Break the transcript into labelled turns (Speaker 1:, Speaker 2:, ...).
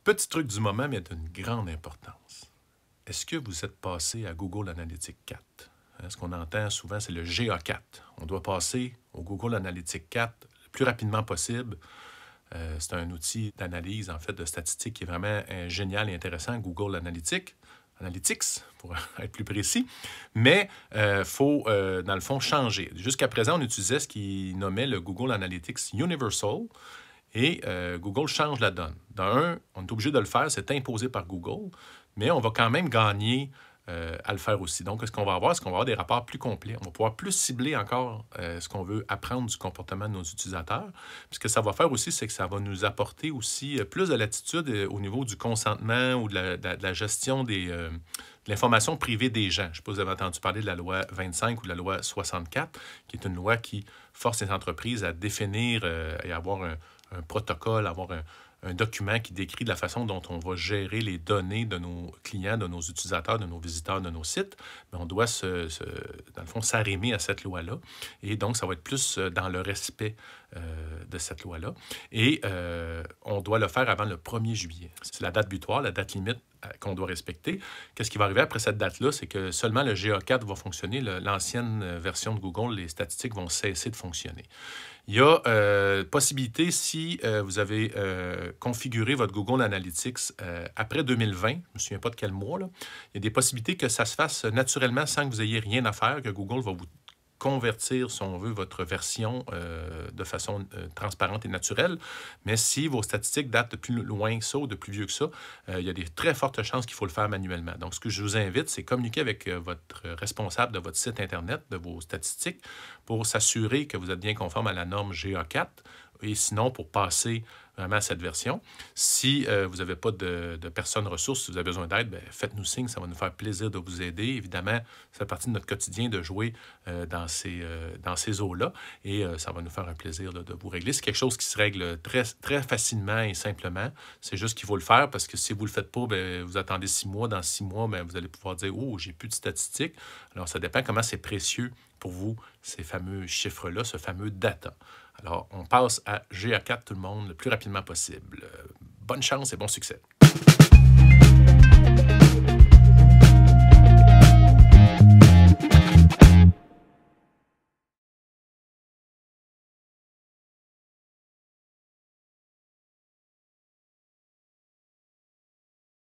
Speaker 1: Petit truc du moment, mais d'une grande importance. Est-ce que vous êtes passé à Google Analytics 4? Ce qu'on entend souvent, c'est le GA4. On doit passer au Google Analytics 4 le plus rapidement possible. C'est un outil d'analyse, en fait, de statistiques qui est vraiment génial et intéressant, Google Analytics, pour être plus précis. Mais il faut, dans le fond, changer. Jusqu'à présent, on utilisait ce qu'ils nommaient le Google Analytics Universal. Et Google change la donne. D'un, on est obligé de le faire, c'est imposé par Google, mais on va quand même gagner à le faire aussi. Donc, ce qu'on va avoir, c'est qu'on va avoir des rapports plus complets. On va pouvoir plus cibler encore ce qu'on veut apprendre du comportement de nos utilisateurs. Puis ce que ça va faire aussi, c'est que ça va nous apporter aussi plus de latitude au niveau du consentement ou de la gestion de l'information privée des gens. Je ne sais pas si vous avez entendu parler de la loi 25 ou de la loi 64, qui est une loi qui force les entreprises à définir et avoir un protocole, avoir un document qui décrit de la façon dont on va gérer les données de nos clients, de nos utilisateurs, de nos visiteurs, de nos sites. Mais on doit, dans le fond, s'arrimer à cette loi-là. Et donc, ça va être plus dans le respect de cette loi-là. Et on doit le faire avant le 1er juillet. C'est la date butoir, la date limite qu'on doit respecter. Qu'est-ce qui va arriver après cette date-là? C'est que seulement le GA4 va fonctionner. L'ancienne version de Google, les statistiques vont cesser de fonctionner. Il y a possibilité, si vous avez configuré votre Google Analytics après 2020, je ne me souviens pas de quel mois, là, il y a des possibilités que ça se fasse naturellement sans que vous ayez rien à faire, que Google va vous convertir, si on veut, votre version de façon transparente et naturelle. Mais si vos statistiques datent de plus loin que ça ou de plus vieux que ça, il y a des très fortes chances qu'il faut le faire manuellement. Donc, ce que je vous invite, c'est communiquer avec votre responsable de votre site Internet, de vos statistiques, pour s'assurer que vous êtes bien conforme à la norme GA4 et sinon pour passer vraiment à cette version. Si vous n'avez pas de personnes ressources, si vous avez besoin d'aide, faites-nous signe, ça va nous faire plaisir de vous aider. Évidemment, ça fait partie de notre quotidien de jouer dans ces eaux-là et ça va nous faire un plaisir de vous régler. C'est quelque chose qui se règle très, très facilement et simplement. C'est juste qu'il faut le faire parce que si vous ne le faites pas, vous attendez 6 mois. Dans 6 mois, vous allez pouvoir dire « Oh, j'ai plus de statistiques ». Alors, ça dépend comment c'est précieux pour vous, ces fameux chiffres-là, ce fameux data. Alors, on passe à GA4 tout le monde le plus rapidement possible. Bonne chance et bon succès!